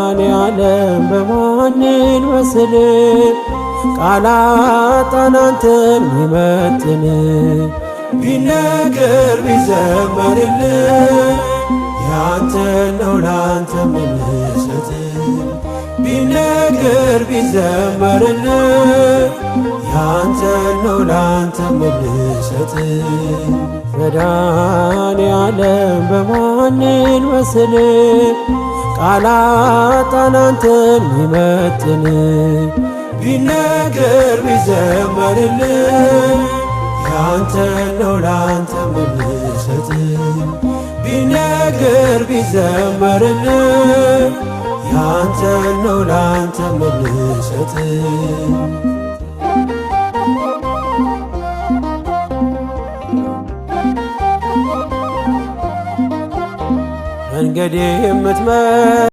መድኃኔዓለም በማንን መስል ቃላት አናንተን ሚመጥን ቢነገር ቢዘመርልን ያንተ ነው ላንተ ምንሰጥ ቢነገር ቢዘመርልን ያንተ ነው ላንተ ምንሰጥ መድኃኔዓለም በማንን መስል ቃላት አናንተን ሚመጥን ቢነገር ቢዘመርልን ያንተ ነው ላንተ ምንሰጥ ቢነገር ቢዘመርልን ያንተ ነው ላንተ ምንሰጥ መንገዴ የምትመራ